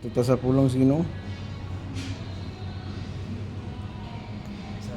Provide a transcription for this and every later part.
Ito sa pulong sa Ginoo. Sa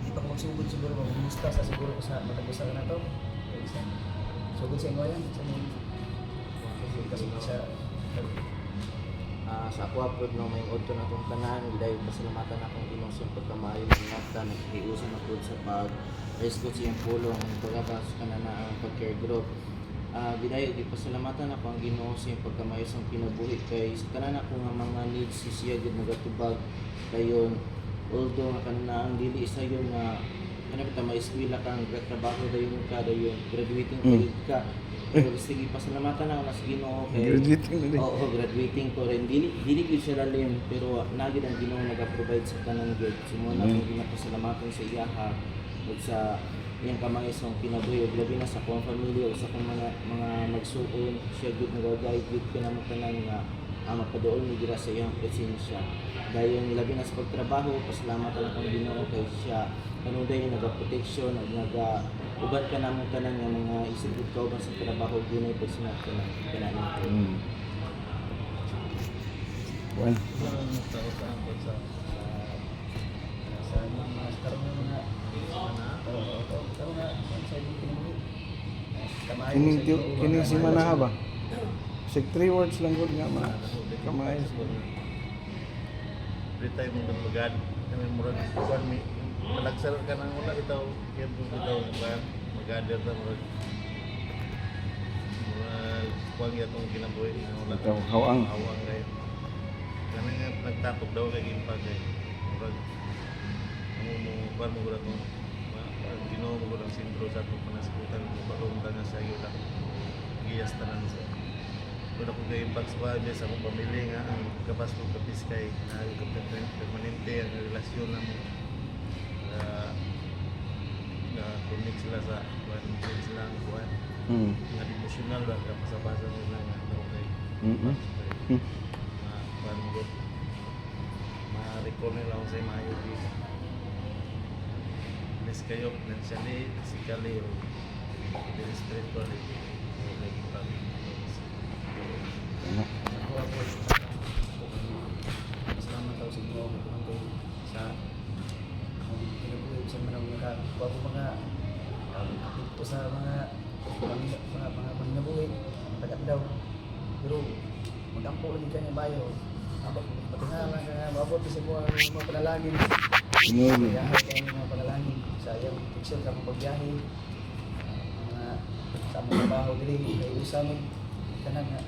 di pa ko magsugod siguro magbumusta sa siguro ko sa matag-usa na to. Sugod sa inyo yan sa inyo. Kasi sa Sa ako apod no may udto na tong tanan dahil pasalamatan akong Ginoo sa pagkamaayo ng nata naghiusan ako sa pag rescue sa iyang pulong pagabas kanana ang pag-care group. Gidayo di pasalamatan ako ang Ginoo sa iyang pagkamaayo sa kinabuhi kay sa tanan ako nga mga needs siya gid nagatubag dayon although nga kanana ang dili sa iyo nga kanang ta may eskwela kang trabaho dayon graduating ka pero sige pasalamatan ako sa Ginoo kay Graduating na din. Oo, graduating ko rin. Dili ko siya lalim, pero nagid ang Ginoo nag-provide sa tanang gid. Sumuna akong ginapasalamatan sa iyaha ug sa iyang kamaisong kinabuhi ug labi na sa akong pamilya ug sa akong mga magsuon siya gid nag-guide gid kinamatanan nga mapaduol ni gira sa iyang presensya. Dayon labi na sa pagtrabaho, pasalamatan akong Ginoo kay siya kanuday naga-protection ug uban ka namong tanan nga mga isip ka uban sa trabaho ginay pagsunod ka na kananin. Kuan. sa mga karon mga karon nga sa inyo Kining si Manaha ba? Sig 3 words lang gud nga kamay. Every time mo magad kami murag kuan mi malagsar ka nang wala bitaw kaya bitaw ba magader ta murag kuan yatong kinabuhi nga wala Ito, hawang. kay kami nga nagtapok daw kay impact kay murag mo kuan mo gura kung Ginoo mo gura sentro sa atong panasikutan mo balong nga sa iyo lang giyas tanan sa wala ko kay impact sa bahay sa akong pamilya nga ang kabas ko kapis kay na permanente ang relasyon na mo na connect sila sa kuan sila ang kuan nga emotional ba kapasa-basa nila nga daw kay kuan mo ma-recall nila kung sa'yo maayo dito nes kayo financially, physically o spiritually like salamat daw sa inyo kay sa kinabuhi sa mga mga sa mga panginabuhi tagat daw pero magkampo lagi kanya bayo patinga lang nga maabot sa mga panalangin Ginoo. kaya kaya mga panalangin sa iyang protection sa mga pagbiyahe mga sa mga trabaho dili kay usamig tanan nga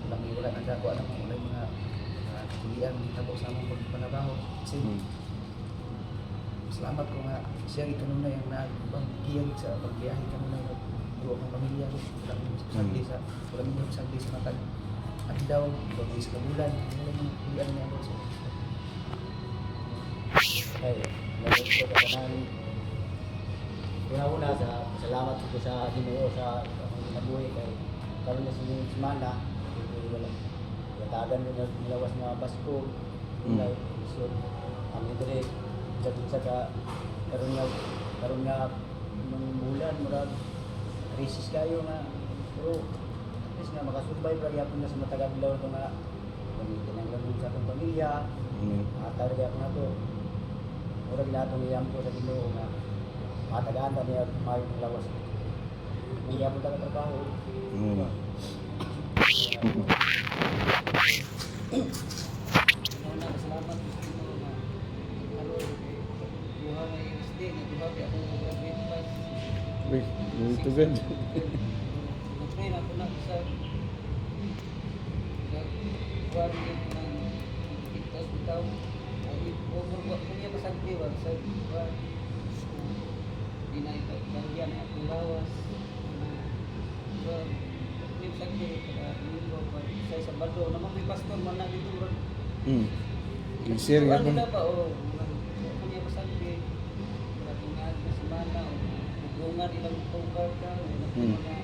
wala nagkakuha ng mga kulian tabo sa mga pagpanabaho kasi salamat ko nga siya kanunay ang nagbanggiyan sa pagbiyahe kanunay duwa ng pamilya ko walang sagdi sa matag at daw bagay sa kabulan walang kulian niya ako ay naging ko sa kanan una sa salamat ko sa Ginoo sa akong kinabuhi kay karon na sa semana wala tagan mo nilawas na basko ulay so ang dire sa karon nga ng bulan murag crisis kayo nga pero at least nga makasurvive lagi ako na sa matagal daw ito nga kinanglan sa akong pamilya matari ako na to murag na itong iyam ko sa Ginoo nga matagaan ta niya mayo ng lawas niya po taga trabaho salamat ano duha nga USD nga duha kay ako graduate Uy, ito gud. nag-pray na ko na sa kuwan ng itas bitaw ay overwork ko niya pasang piwag sa kuwan di na ito bagyan at lawas Nip sagdi kada linggo pa sa Sabado naman may pastor man na dito ron. Share Ano ako. na ba o kanya pa sagdi kada tingal sa semana o ugungan ilang tungkar ka o mga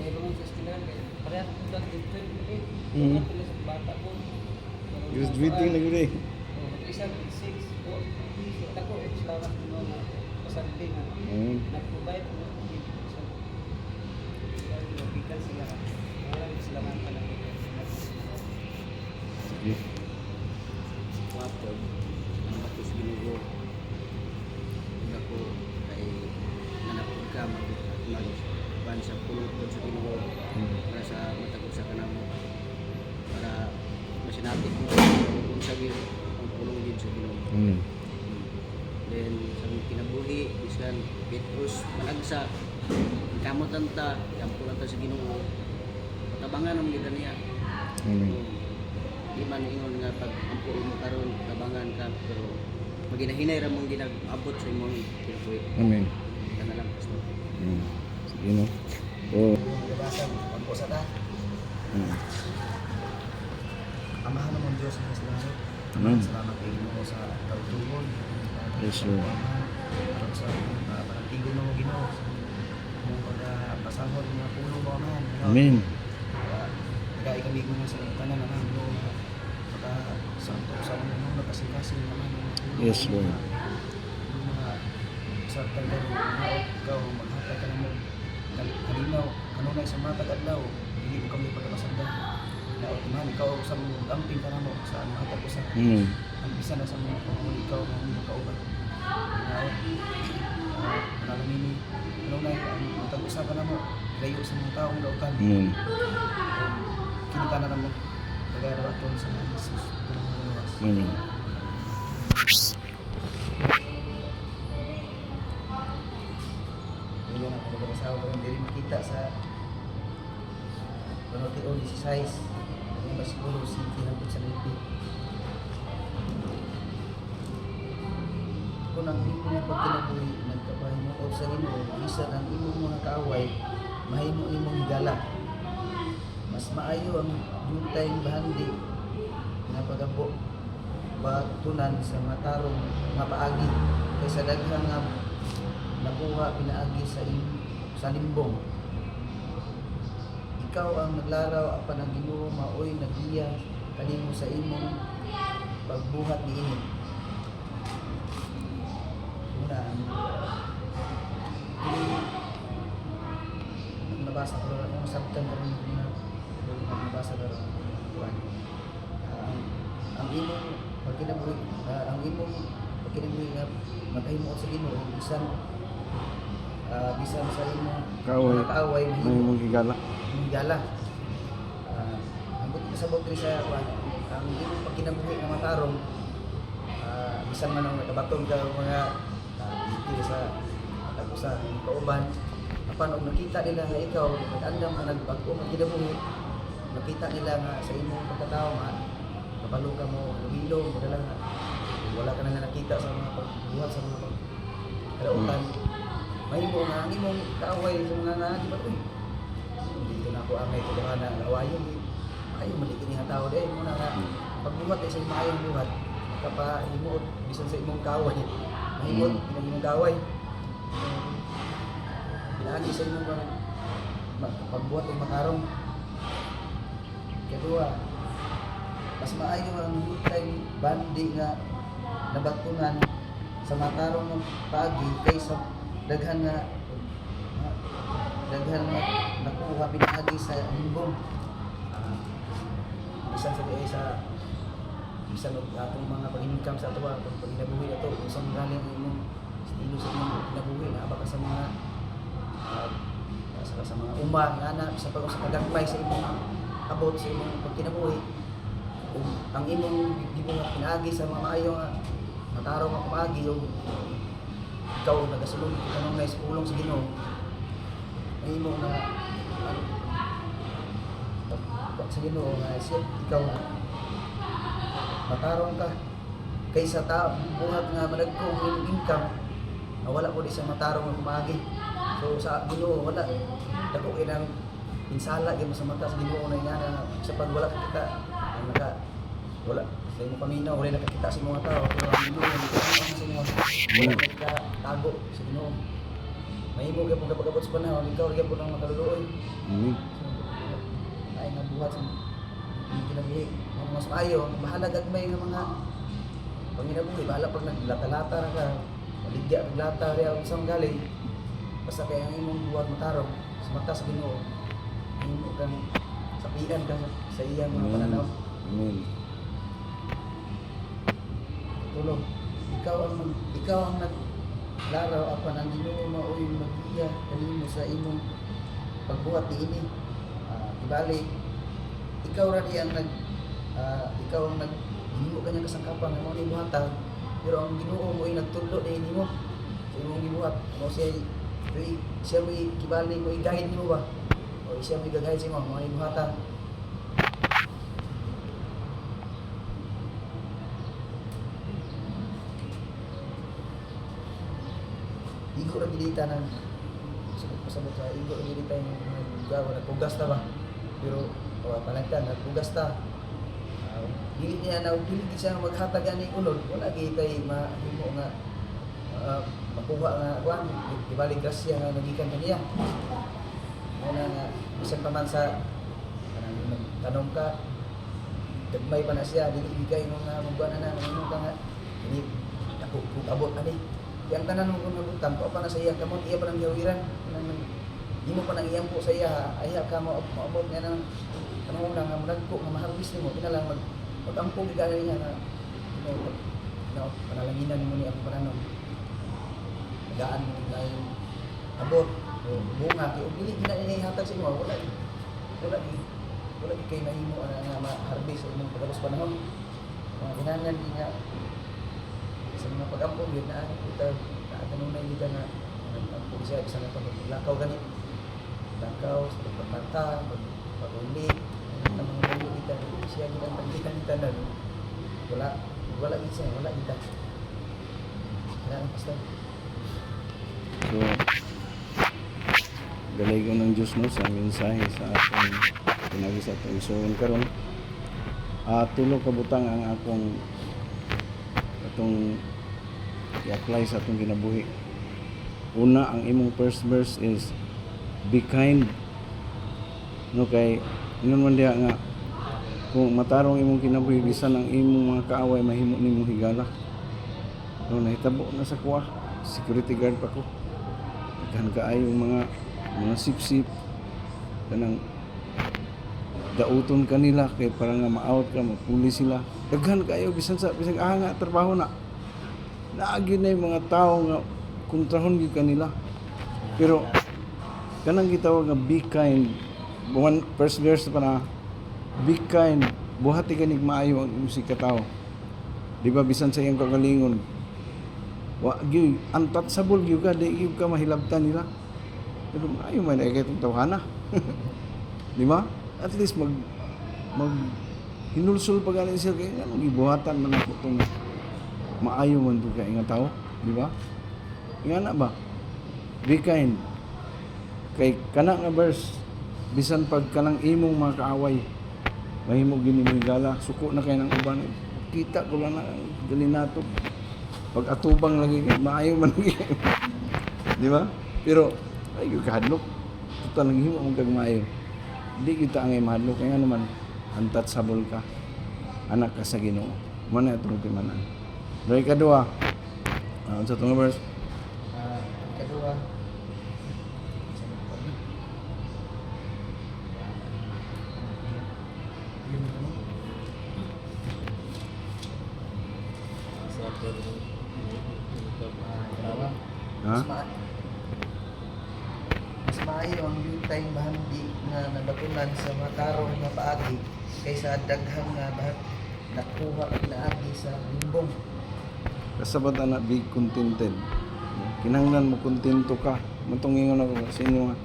meron sa eskwelahan kay parehas ko lang dito eh pila sa bata ko Graduating na gud eh. isa 6 o ako salamat mo nga pasagdi nga nag-provide mo bigal sila. Maraming salamat pala. Sige. Wapo, ang batos Ginoo. Kung ako ay nanapod ka ban sa pulutod sa Ginoo para sa matagod sa kanamo para masinabi ko kung sa Ginoo ang pulong din sa Ginoo. Then sa mga kinabuhi bisan Petrus managsa kamutan ta kampulan ta sa Ginoo tabangan ang gid niya. Di man ingon nga pag ampul mo karon tabangan ka pero maginahinay ra mong ginag-abot sa imong kinabuhi. Amen. Kana lang pastor. Sige no. Oh. Nagabasa, pagpusa ta. Amahan naman Diyos ang salamat. Amen. Salamat kay Ginoo sa pagtugon. Yes, Lord. Para sa panatigon mo Ginoo. Mong pagpasahod mga puno mo Amen. Amen. Kaya kami ko na sa tanan na Ginoo. Maka santo sa mga nakasikasin naman. Yes, Lord. Sa tagdaro na ikaw maghatag ka mo. Kalinaw, kanunay sa matag adlaw, hindi mo kami pagkapasanda. Na man ikaw sa mga amping ka na mo sa matag ko sa ang isa na sa mga pamuli ikaw ang mga kauban. Nalamini, kanunay ang matag usa ka na mo, layo sa mga taong lautan. Kinita na mo, pag-arawaton sa mga Jesus. Amen. Yun ang pagkabasawa ko hindi rin makita sa Panoteo 16. Ano ba siguro si Tinapot sa Lipi. Kung ang imo nga pagkinabuhi, nagkapahimuot sa Ginoo, bisan ang imong mga kaaway, mahimo imong higala. Mas maayo ang juntay bahandi nga pagabo batunan sa matarong nga paagi kaysa daghang nga nakuha pinaagi sa limbong. Ikaw ang naglaraw apan ang Ginoo maoy nagiya kanimo sa imong pagbuhat niini. Una nabasa ko ang sabtan ko na nabasa ko ang imong pagkinabuhi ang imong pagkinabuhi nga magahimo sa Ginoo bisan bisan sa imong kaaway May mong higala. higala. Ang buti sa botri sa ang imong pagkinabuhi nga matarong bisan man ang nakabaton ka mga dito sa tagusa kauban apan og nakita nila nga ikaw nag-andam ka nagbago ang kinabuhi nakita nila nga sa imong pagkatao nga kapalo ka mo lumilong wala nga wala ka na nakita sa mga pagbuhat sa mga kalautan mahimo nga ang imong kaaway sa mga nga di ba uy dito na ako angay tulohan na awayon ayaw malikin nga tao dahil muna nga pagbuhat ay sa imong ayong buhat kapahimuot bisan sa imong kaaway mahimot imong kaaway pinaagi sa imong pagbuhat ay makarong kedua mas maayo ang hutay bandi nga nabatunan sa matarong ng pagi kaysa daghan nga nakuha pinaagi sa limbong bisan sa diay sa bisan og atong mga pag-income sa ato atong paginabuhi ato kung saan galing ang imong estilo sa imong kinabuhi na baka sa mga sa mga uma nga na sa pagkagagmay sa imong abot sa imong pagkinabuhi kung ang imong gibuhat pinaagi sa mga maayo nga matarong nga pamaagi o ikaw nagasulong kanong na iskulong sa Ginoo ay mo na sa Ginoo nga ikaw matarong ka kaysa buhat nga madagkong imong income na wala ko di sa matarong nga pamaagi so sa Ginoo wala dako inang insala gyud sa mata sa Ginoo na nga sa pag wala ka kita wala sa imong paminaw wala nakakita sa mga tao pero ang Ginoo sa inyo wala ka tago sa Ginoo mahimo gyud pag pagabot sa panahon ikaw gyud po nang makaluluoy ay nga buhat sa kinabuhi mas maayo bahala gagmay nga mga panginabuhi bahala pag naglata-lata ra ka maligya paglata ra unsang galing basta kay ang imong buhat matarong sa mata sa Ginoo mahimo kang sapian ka sa iyang mga pananaw. Amen. tulong. Ikaw ang naglaraw apan ang Ginoo maoy magbiya kanimo sa imong pagbuhat niini. Ibalik ikaw ra di ang ikaw ang naghimo kanya kasangkapan nga mao ni buhatan, pero ang Ginoo mo'y nagtudlo dinhi nimo sa imong gibuhat. Mo siya may kibali mo i-guide nimo ba, o siya may gagahid sa imo mao ni buhatan. Igo ra gidita ng pasabot sa igo ra gidita yung gawa nagpugas ta ba, pero palagtan nagpugas ta. Dili niya na dili siya maghatag ani ulod, wala gyud tay mahimo nga makuha nga kuan ibalik grasya nga nagikan kaniya. Wala nga bisan pa man sa kanang tanom ka dagmay pa na siya, dili ibigay mo nga magbuan na ano ka nga ini ako abot ani. Yang tanan mo kung nabutan pa na sa iya kamot iya pa nang gawiran di mo pa nang iyang po sa iya ay ka maabot nga nang kanang una nga magko nga maharbis nimo kinalang mag-ampo gigaya niya nga panalanginan mo ni ang pananom daan mo dahil abot o bunga kay ug dili gina ni hatag sa imo wala kay mahimo nga ma-harvest sa imong pagkatapos panahon mga kinahanglan di nga sa mga pag-ampo yun na kita kanunay kita na ang siya isa na paglakaw gani lakaw sa pagpapanta pag-uli ang mga bulo kita siya kita pagkitan na wala isa wala kita wala ang pastor. So, galay ko ng Diyos no sa mensahe sa atong pinagi sa atong isuon karon. Tulo ka butang ang akong atong i-apply sa atong kinabuhi. Una, ang imong first verse is be kind. No kay ingon man diha nga kung matarong imong kinabuhi bisan ang imong mga kaaway mahimo nimo higala. No nahitabo na sa kuha. Security guard pa ko. Daghan kaayo mga sip-sip kanang dauton kanila kay para nga ma-out ka, mapuli sila. Daghan kaayo bisan nga trabaho na. Naagi na yung mga tao nga kontrahon gyud kanila. Pero kanang gitawag nga be kind. First verse pa na be kind. Buhati kanig maayo ang imong sikataw. Di ba bisan sa iyang kagalingon. Wa gyud untouchable gyud ka, di gyud ka mahilabtan nila. Pero maayo man ay kitong tawhana. Di ba? At least mag hinulsul pa galing siya kay anong gibuhatan man ako tong maayo man to kay nga tao, di ba? Ingana ba? Be kind. Kay kana nga verse bisan pag kanang imong mga kaaway mahimo gini mo higala, suko na kay nang uban. Kita ko lang na gali nato. Pag atubang lagi maayo man lagi. Di ba? Pero ay kahadlok. Total lagi himo ang kagmaayo. Di kita ang mahadlok kay nga naman untouchable ka. Anak ka sa Ginoo. Mana atong timanan. Dari kedua, sa itong verse. Kedua, Ha? mas maayo ang yutay bahandi nga nadapunan sa matarong nga paagi kaysa daghang nga nakuha pinaagi sa limbong. Kasabat na be contented. Kinahanglan mo kontento ka. Matong ingon ako sa inyo nga.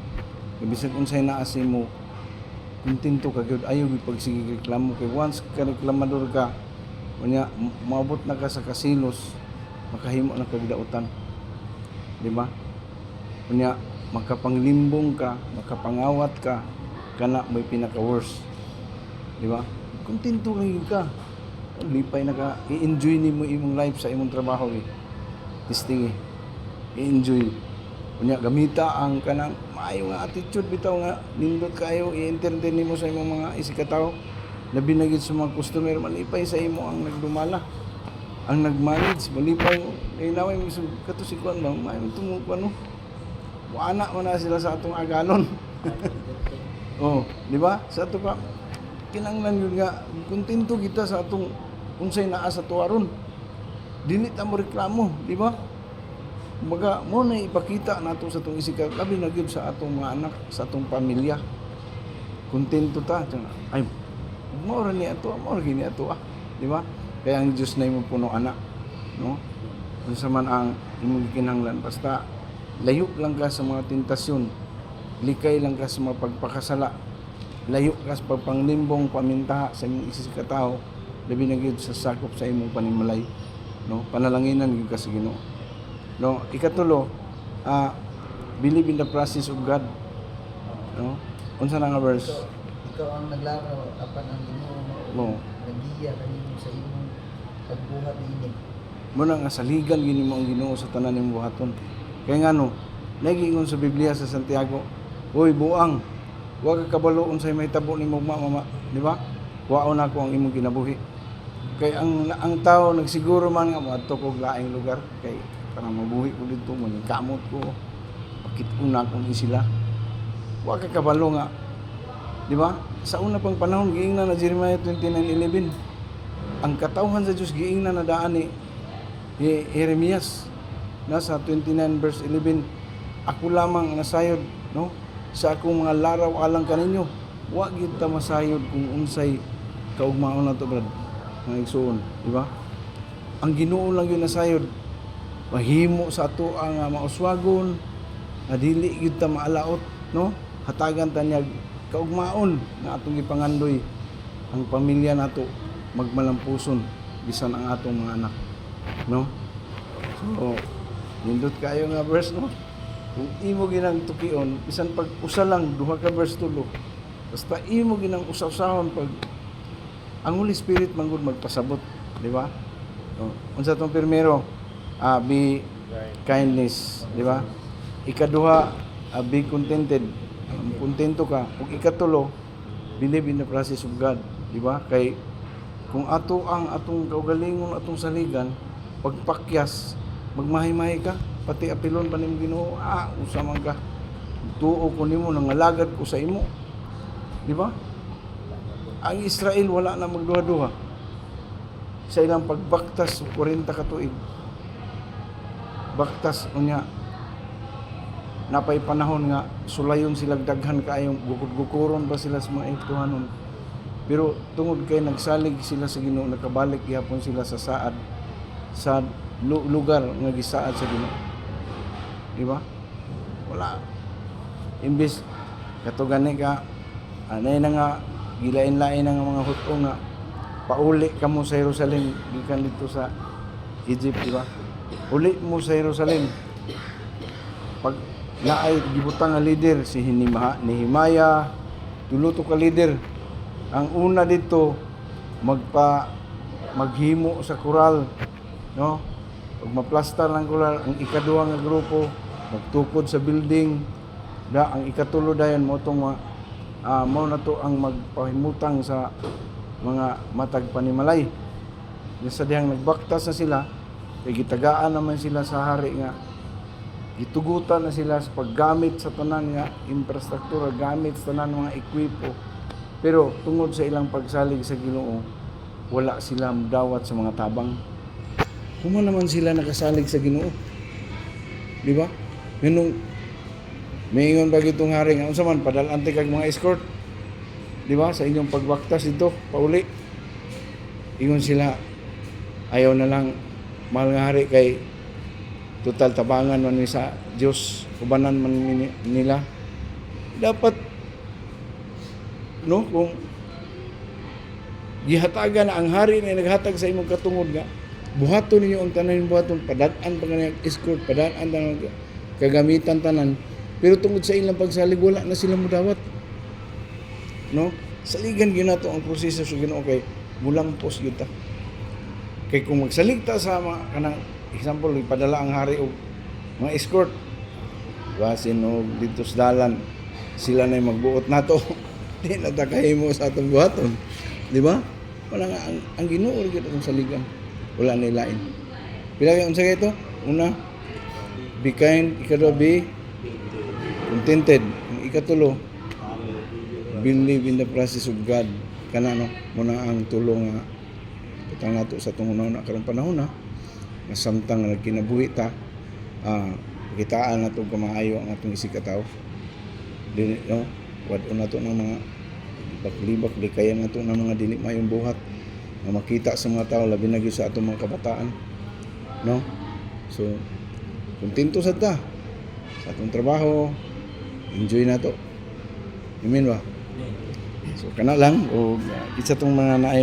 Bisag unsay naa sa mo kontento ka gyud ayo gyud pag sige reklamo kay once ka reklamador ka unya maabot na ka sa kasilos makahimo na kag dautan. Di ba? Unya makapanglimbong ka, makapangawat ka kana may pinaka worst. Di ba? Kontento lang gyud ka. Lipay na ka, i-enjoy nimo imong life sa imong trabaho eh. Testing eh. I-enjoy. Kunya gamita ang kanang maayo nga attitude bitaw nga nindot kayo i-entertain nimo sa imong mga isikataw. Labi na gid sa mga customer malipay sa imo ang nagdumala. Ang nagmanage malipay mo. Kay naway mo kato si kuan ba, maayo tumo kuno. Wala man na sila sa atong aganon. Oh, di ba? Sa ato pa kinanglan yun nga kontento kita sa atong unsay naa sa tuwaron. Dili ta mo reklamo, di ba? Kumbaga, mo na ipakita nato sa atong isika, labi na gyud sa atong mga anak, sa atong pamilya. Kontento ta, tiyan, ay, mo ra ni ato, mo ra gini ato di ba? Kaya ang Dios na imong puno anak, no? Unsa man ang imong kinahanglan, basta layo lang ka sa mga tentasyon, likay lang ka sa mga pagpakasala, layo ka sa pagpanglimbong pamintaha sa imong isika tao, labi na gyud sa sakop sa imong panimalay, no? Panalanginan gyud ka sa Ginoo. No, ikatulo, believe in the process of God. No? Unsa na nga verse? Ikaw ang naglaraw apan ang Ginoo Mo. nagiya kanimo sa imong pagbuhat niini. Mo na nga saligan gini mo ang Ginoo sa tanan nimong buhaton. Kaya nga no, nagiingon sa Biblia sa Santiago, "Hoy buang, wa ka kabalo unsay mahitabo nimo mama, di ba? Waon ako ang imong kinabuhi." Kay ang tao nagsiguro man nga moadto kog laing lugar kay para mabuhi ko dito, maningkamot ko, pakit-una kong sila. Wa ka kabalo nga, di ba? Sa una pang panahon, giingnan na Jeremiah 29:11. Ang katawhan sa Diyos giingnan na daan ni Jeremias. Nasa 29 verse 11, ako lamang nasayod, no? Sa akong mga laraw alang kaninyo. Wa gyud ta masayod kung unsay kaugmaon nato, brad. Mga igsoon, di ba? Ang Ginoo lang yun nasayod. Mahimo sa ato ang mauswagon, na dili gyud ta maalaot, no? Hatagan ta niya kaugmaon na atong ipangandoy ang pamilya nato magmalampuson bisan ang atong mga anak, no? So, nindot kayo nga verse, no? Kung imo ginang tukion, bisan pag usa lang duha ka verse tulo, basta imo ginang usaw-usahon pag ang Holy Spirit manggod magpasabot, di ba? So, unsa tong primero? Be kindness, di ba? Ikaduha, be contented. Kontento ka. Ug ikatulo, believe in the process of God, di ba? Kay kung ato ang atong kaugalingon, atong saligan, pagpakyas, magmahay-mahay ka, pati apilon pa nimo Ginoo, usa man ka. Tuo ko nimo nangalagad ko sa imo. Di ba? Ang Israel wala na magduha-duha sa ilang pagbaktas 40 ka tuig. Baktas unya napay panahon nga sulayon sila daghan kaayong gukod-gukuron ba sila sa mga Ehiptohanon. Pero tungod kay nagsalig sila sa Ginoo, nakabalik gyapon sila sa saad sa lugar nga gisaad sa Ginoo. Di ba? Wala. Imbis kato gani ka anay na nga gilain-lain ang mga huto nga pauli ka mo sa Jerusalem gikan dito sa Egypt, di ba? Uli mo sa Jerusalem. Pag naay gibutang nga leader si Nehemiah, tulo to ka leader. Ang una dito maghimo sa koral, no? Pag maplastar ng koral, ang ikaduha nga grupo magtukod sa building. Ang ikatulo dayon mo tong mao na to ang magpahimutang sa mga matag panimalay. Sa dihang nagbaktas na sila, kay gitagaan naman sila sa hari nga gitugutan na sila sa paggamit sa tanan nga infrastruktura, gamit sa tanan mga ekwipo. Pero tungod sa ilang pagsalig sa Ginoo, wala sila dawat sa mga tabang. Kuma naman sila nakasalig sa Ginoo. Di ba? Ngunong maingon ba itong hari nga unsa man padalan ti kag mga escort, di ba, sa inyong pagbaktas dito pauli, ingon sila ayaw na lang, mahal nga hari, kay total tabangan man ni sa Dios, kubanan man nila. Dapat, no, kung gihatagan na ang hari na naghatag sa imong katungod nga, buhaton ninyo ang tanan, buhaton padaan pa nga escort, padaan tanan kagamitan tanan. Pero tungod sa ilang pagsalig, wala na sila mudawat. No? Saligan gyud nato ang proseso sa Ginoo kay mulampos gyud ta. Kay kung magsalig ta sa mga kanang example, ipadala ang hari og mga escort, wasin og dito sa dalan, sila na magbuot nato. Di na ta kahimo sa atong buhaton. Di ba? Wala nga ang Ginoo gyud atong saligan. Wala na ilain. Pila kay unsa kay ito? Una, be kind, ikaduha be contented. Ang ikatulo, believe in the process of God. Kana no, muna ang tulong nga putang nato sa tungunaw na karong panahon na. nga samtang nagkinabuhi ta, kitaan na itong kamaayo ang atong isikataw. Dili, no? Wad na to ng mga libak-libak, di kaya na to ng mga dili mayong buhat na makita sa mga tao, labi na gyud sa atong mga kabataan. No? So, kontento sad ta sa atong trabaho, enjoy na to. Amen ba? So, kana lang, o isa tong mga naay